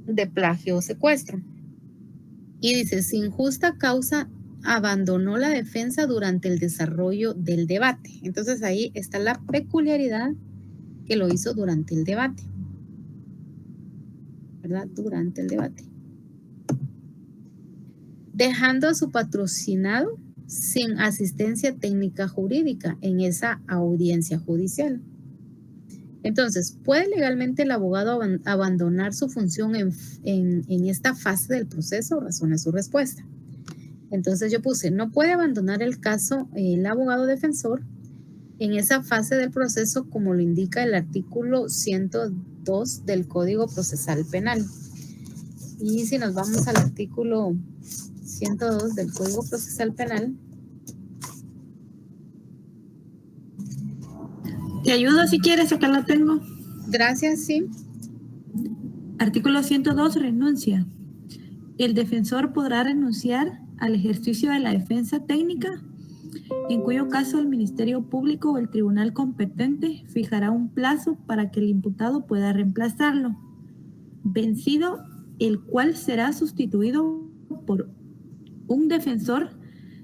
de plagio o secuestro. Y dice: sin justa causa abandonó la defensa durante el desarrollo del debate. Entonces ahí está la peculiaridad, que lo hizo durante el debate, ¿verdad? Durante el debate. Dejando a su patrocinado sin asistencia técnica jurídica en esa audiencia judicial. Entonces, ¿puede legalmente el abogado abandonar su función en esta fase del proceso? Razone su respuesta. Entonces yo puse: no puede abandonar el caso el abogado defensor en esa fase del proceso, como lo indica el artículo 102 del Código Procesal Penal. Y si nos vamos al artículo 102 del Código Procesal Penal. Te ayudo si quieres, acá lo tengo. Gracias, sí. Artículo 102, renuncia. El defensor podrá renunciar al ejercicio de la defensa técnica, en cuyo caso el Ministerio Público o el tribunal competente fijará un plazo para que el imputado pueda reemplazarlo, vencido el cual será sustituido por un defensor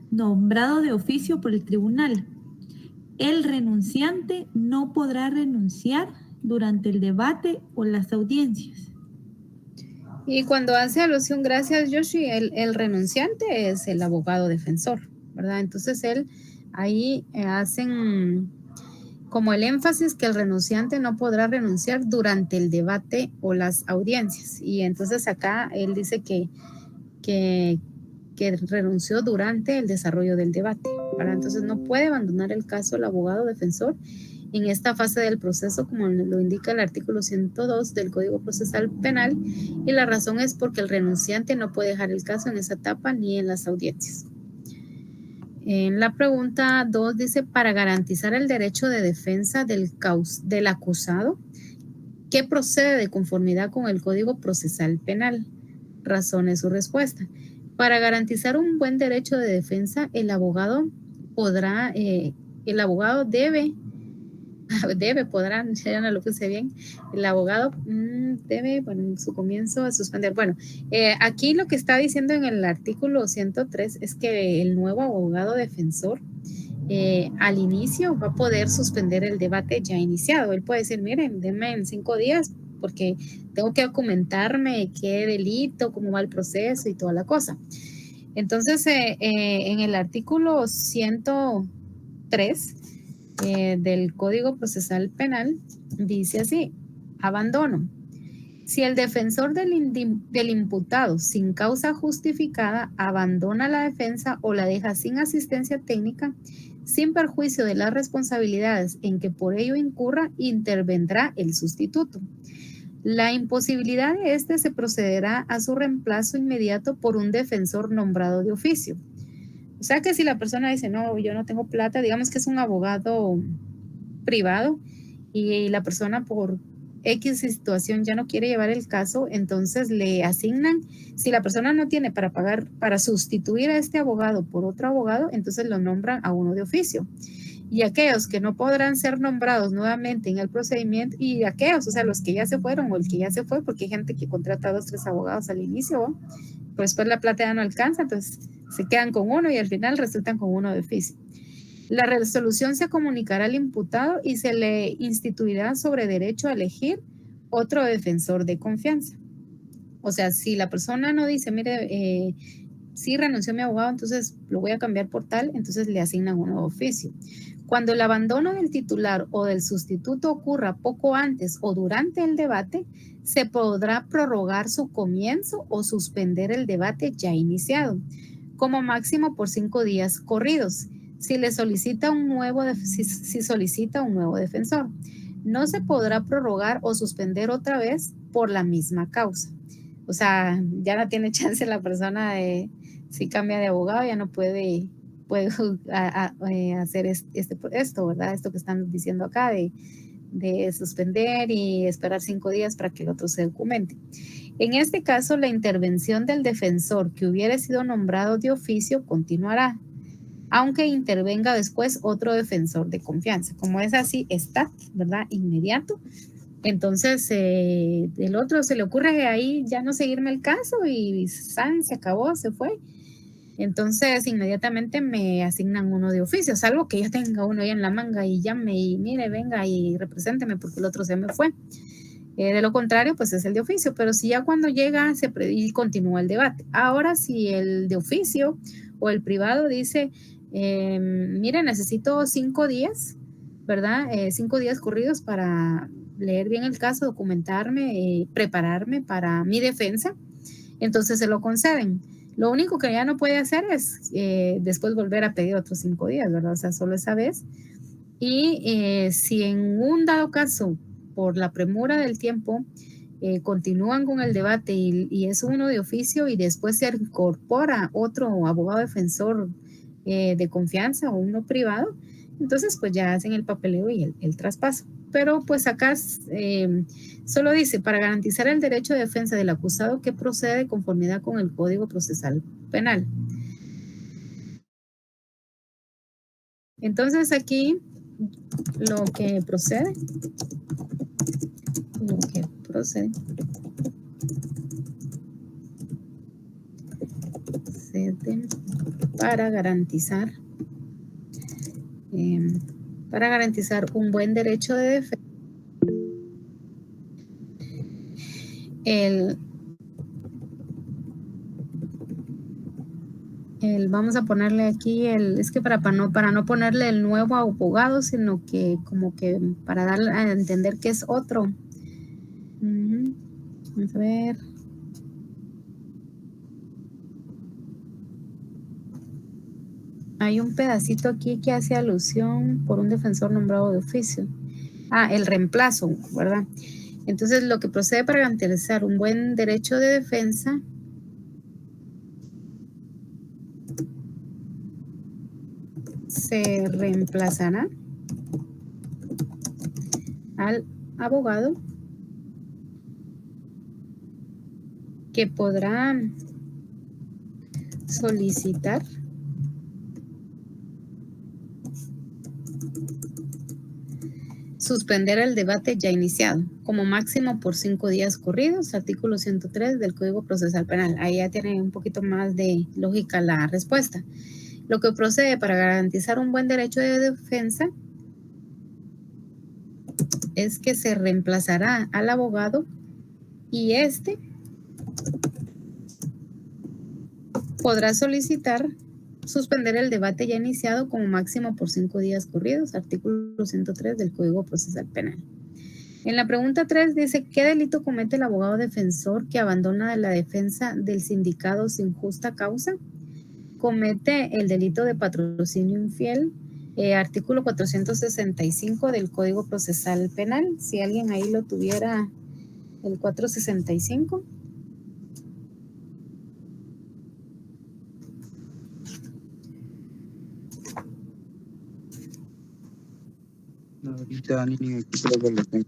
nombrado de oficio por el tribunal. El renunciante no podrá renunciar durante el debate o las audiencias. Y cuando hace alusión, gracias Yoshi, el renunciante es el abogado defensor, ¿verdad? Entonces él ahí hacen como el énfasis que el renunciante no podrá renunciar durante el debate o las audiencias. Y entonces acá él dice que renunció durante el desarrollo del debate, ¿verdad? Entonces no puede abandonar el caso el abogado defensor en esta fase del proceso, como lo indica el artículo 102 del Código Procesal Penal, y la razón es porque el renunciante no puede dejar el caso en esa etapa ni en las audiencias. En la pregunta 2 dice: para garantizar el derecho de defensa del acusado, ¿qué procede de conformidad con el Código Procesal Penal? Razone su respuesta. Para garantizar un buen derecho de defensa, el abogado debe debe, podrán, ya no lo puse bien, el abogado debe, bueno, en su comienzo a suspender. Bueno, aquí lo que está diciendo en el artículo 103 es que el nuevo abogado defensor al inicio va a poder suspender el debate ya iniciado. Él puede decir, miren, denme en 5 días porque tengo que documentarme qué delito, cómo va el proceso y toda la cosa. Entonces, en el artículo 103 del Código Procesal Penal dice así, abandono. Si el defensor del imputado sin causa justificada abandona la defensa o la deja sin asistencia técnica, sin perjuicio de las responsabilidades en que por ello incurra, intervendrá el sustituto. La imposibilidad de este se procederá a su reemplazo inmediato por un defensor nombrado de oficio. O sea que si la persona dice, no, yo no tengo plata, digamos que es un abogado privado y la persona por X situación ya no quiere llevar el caso, entonces le asignan, si la persona no tiene para pagar, para sustituir a este abogado por otro abogado, entonces lo nombran a uno de oficio. Y aquellos que no podrán ser nombrados nuevamente en el procedimiento, y aquellos, o sea, los que ya se fueron o el que ya se fue, porque hay gente que contrata a 2, 3 abogados al inicio, ¿no? Pues después la plata ya no alcanza, entonces se quedan con uno y al final resultan con uno de oficio. La resolución se comunicará al imputado y se le instituirá sobre derecho a elegir otro defensor de confianza. O sea, si la persona no dice, mire, sí renunció mi abogado, entonces lo voy a cambiar por tal, entonces le asignan un nuevo oficio. Cuando el abandono del titular o del sustituto ocurra poco antes o durante el debate, se podrá prorrogar su comienzo o suspender el debate ya iniciado, como máximo por 5 días corridos, si solicita un nuevo defensor. No se podrá prorrogar o suspender otra vez por la misma causa. O sea, ya no tiene chance la persona de, si cambia de abogado, ya no puede hacer esto, ¿verdad? Esto que están diciendo acá de suspender y esperar 5 días para que el otro se documente. En este caso, la intervención del defensor que hubiera sido nombrado de oficio continuará, aunque intervenga después otro defensor de confianza. Como es así, está, ¿verdad? Inmediato. Entonces, el otro se le ocurre ahí ya no seguirme el caso y se acabó, se fue. Entonces, inmediatamente me asignan uno de oficio, salvo que yo tenga uno ahí en la manga y llame y mire, venga y represénteme porque el otro se me fue. De lo contrario, pues es el de oficio, pero si ya cuando llega y continúa el debate. Ahora, si el de oficio o el privado dice, mire, necesito 5 días, ¿verdad? 5 días corridos para leer bien el caso, documentarme, prepararme para mi defensa, entonces se lo conceden. Lo único que ya no puede hacer es después volver a pedir otros 5 días, ¿verdad? O sea, solo esa vez. Y si en un dado caso, por la premura del tiempo, continúan con el debate y es uno de oficio y después se incorpora otro abogado defensor de confianza o uno privado, entonces pues ya hacen el papeleo y el traspaso. Pero pues acá solo dice, para garantizar el derecho de defensa del acusado que procede de conformidad con el Código Procesal Penal. Entonces aquí lo que procede para garantizar un buen derecho de defensa, vamos a ponerle aquí es que para no ponerle el nuevo abogado, sino que como que para darle a entender que es otro. Vamos a ver. Hay un pedacito aquí que hace alusión por un defensor nombrado de oficio. El reemplazo, ¿verdad? Entonces, lo que procede para garantizar un buen derecho de defensa se reemplazará al abogado que podrá solicitar suspender el debate ya iniciado, como máximo por 5 días corridos, artículo 103 del Código Procesal Penal. Ahí ya tiene un poquito más de lógica la respuesta. Lo que procede para garantizar un buen derecho de defensa es que se reemplazará al abogado y este podrá solicitar suspender el debate ya iniciado como máximo por 5 días corridos, artículo 103 del Código Procesal Penal. En la pregunta 3 dice, ¿qué delito comete el abogado defensor que abandona la defensa del sindicado sin justa causa? Comete el delito de patrocinio infiel, artículo 465 del Código Procesal Penal. Si alguien ahí lo tuviera, el 465. Ahorita ni creo que lo tengo.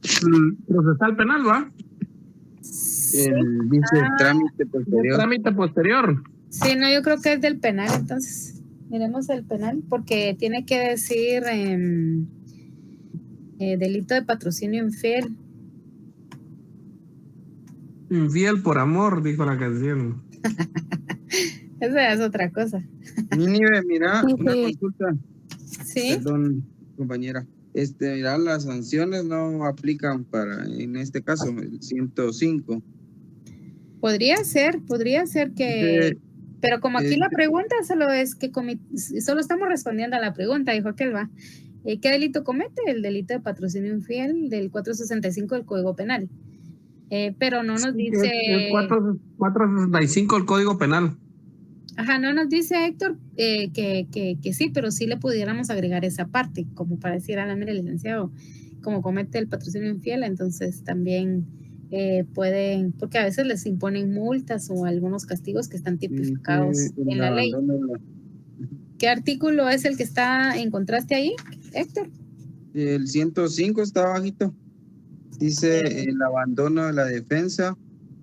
Procesal penal, ¿va? Dice trámite El posterior. trámite posterior. Sí, no, yo creo que es del penal, entonces miremos el penal porque tiene que decir delito de patrocinio infiel. Infiel por amor, dijo la canción. Esa es otra cosa. Nínive, mira, una Sí. consulta. Sí, Perdón, compañera. Mira, las sanciones no aplican para, en este caso, el 105. podría ser que, Dice, pero como aquí eh, la pregunta solo es que solo estamos respondiendo a la pregunta, dijo aquel va. ¿Qué delito comete? El delito de patrocinio infiel del 465 del Código Penal. Pero no nos dice, Es 465 el Código Penal. ajá, no nos dice Héctor que sí, pero sí le pudiéramos agregar esa parte, como para decir, a la mire, licenciado, como comete el patrocinio infiel, entonces también pueden, porque a veces les imponen multas o algunos castigos que están tipificados dice en el la ley. abandono de ¿Qué artículo es el que encontraste ahí, Héctor? el 105 está bajito. Dice, el abandono de la defensa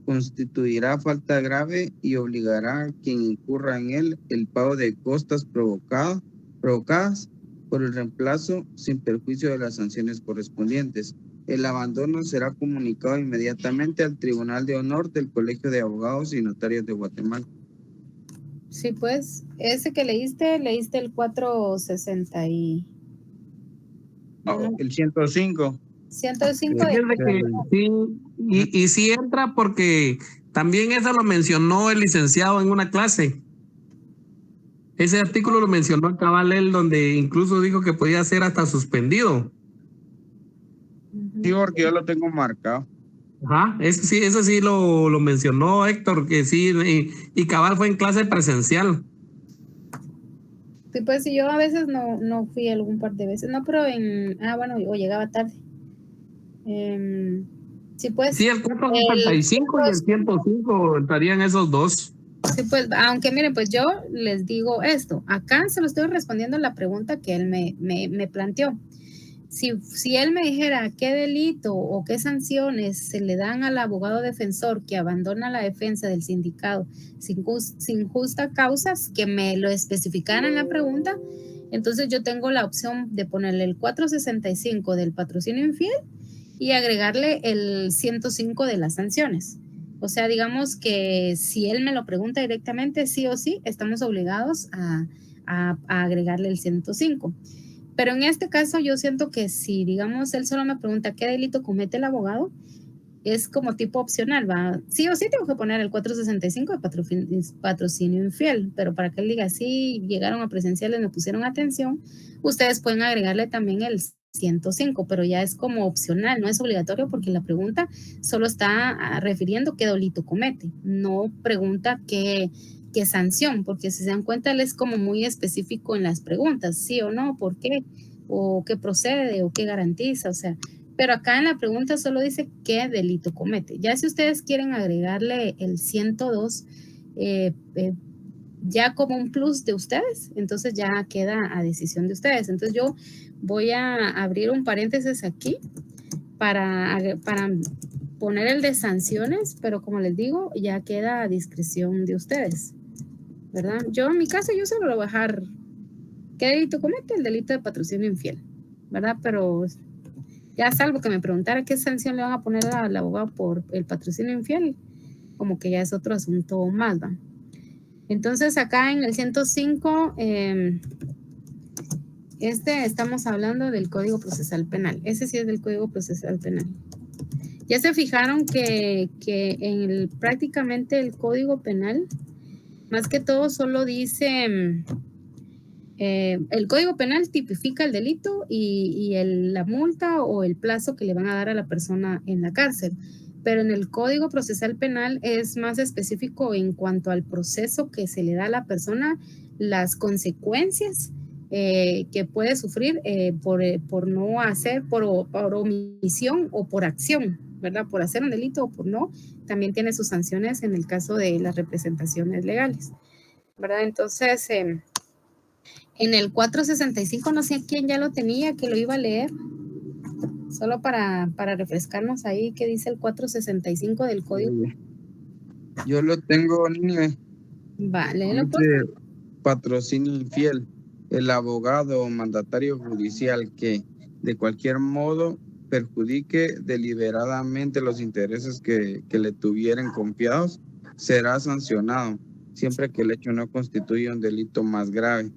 constituirá falta grave y obligará a quien incurra en él el pago de costas provocadas por el reemplazo sin perjuicio de las sanciones correspondientes. El abandono será comunicado inmediatamente al Tribunal de Honor del Colegio de Abogados y Notarios de Guatemala. Sí, pues, ese que leíste el 460 y... bueno, El 105. 105 de... Fíjense que sí, y sí entra porque también eso lo mencionó el licenciado en una clase. Ese artículo lo mencionó cabal él, donde incluso dijo que podía ser hasta suspendido. Sí, porque yo lo tengo marcado. Ajá, eso sí lo mencionó Héctor, que sí, y cabal fue en clase presencial. Sí, pues sí, yo a veces no fui algún par de veces, no, pero bueno, o llegaba tarde. Sí, pues. Sí, el 465 y el 105 estarían esos dos. Sí, pues, aunque miren, pues yo les digo esto, acá se lo estoy respondiendo a la pregunta que él me planteó. Si él me dijera qué delito o qué sanciones se le dan al abogado defensor que abandona la defensa del sindicado sin justa causas, que me lo especificaran en la pregunta, entonces yo tengo la opción de ponerle el 465 del patrocinio infiel y agregarle el 105 de las sanciones. O sea, digamos que si él me lo pregunta directamente, sí o sí, estamos obligados a agregarle el 105. Pero en este caso yo siento que si, digamos, él solo me pregunta qué delito comete el abogado, es como tipo opcional, ¿va? Sí o sí tengo que poner el 465 de patrocinio infiel, pero para que él diga, sí, llegaron a presenciales, me pusieron atención, ustedes pueden agregarle también el 105, pero ya es como opcional, no es obligatorio porque la pregunta solo está refiriendo qué delito comete, no pregunta qué sanción, porque si se dan cuenta él es como muy específico en las preguntas, sí o no, por qué, o qué procede, o qué garantiza, o sea, pero acá en la pregunta solo dice qué delito comete. Ya si ustedes quieren agregarle el 102 ya como un plus de ustedes, entonces ya queda a decisión de ustedes. Entonces yo voy a abrir un paréntesis aquí para poner el de sanciones, pero como les digo, ya queda a discreción de ustedes, ¿verdad? Yo en mi caso, yo solo lo voy a dejar, ¿qué delito comete? El delito de patrocinio infiel, ¿verdad? Pero Ya salvo que me preguntara qué sanción le van a poner al abogado por el patrocinio infiel, como que ya es otro asunto más, ¿va? Entonces acá en el 105, estamos hablando del Código Procesal Penal. Ese sí es del Código Procesal Penal. Ya se fijaron que prácticamente el Código Penal, más que todo solo dice, el Código Penal tipifica el delito y la multa o el plazo que le van a dar a la persona en la cárcel. Pero en el Código Procesal Penal es más específico en cuanto al proceso que se le da a la persona, las consecuencias que puede sufrir por no hacer, por omisión o por acción, ¿verdad? Por hacer un delito o por no, también tiene sus sanciones en el caso de las representaciones legales, ¿verdad? Entonces, en el 465, no sé a quién ya lo tenía, que lo iba a leer, solo para refrescarnos ahí, ¿qué dice el 465 del Código? Yo lo tengo, niña. Vale, Dice patrocinio infiel. El abogado o mandatario judicial que de cualquier modo perjudique deliberadamente los intereses que le tuvieran confiados será sancionado, siempre que el hecho no constituya un delito más grave,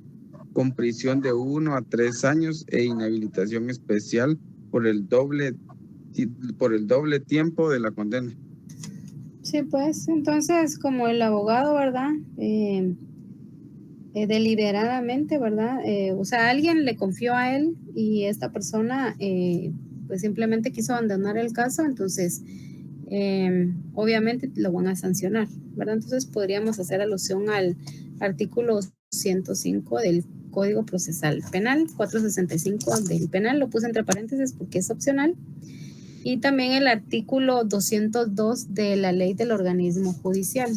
con prisión de 1 a 3 años e inhabilitación especial por el doble tiempo de la condena. Sí, pues, entonces, como el abogado, ¿verdad? Deliberadamente, ¿verdad? O sea, alguien le confió a él y esta persona, pues simplemente quiso abandonar el caso, entonces, obviamente lo van a sancionar, ¿verdad? Entonces, podríamos hacer alusión al artículo 105 del Código Procesal Penal, 465 del penal, lo puse entre paréntesis porque es opcional, y también el artículo 202 de la Ley del Organismo Judicial.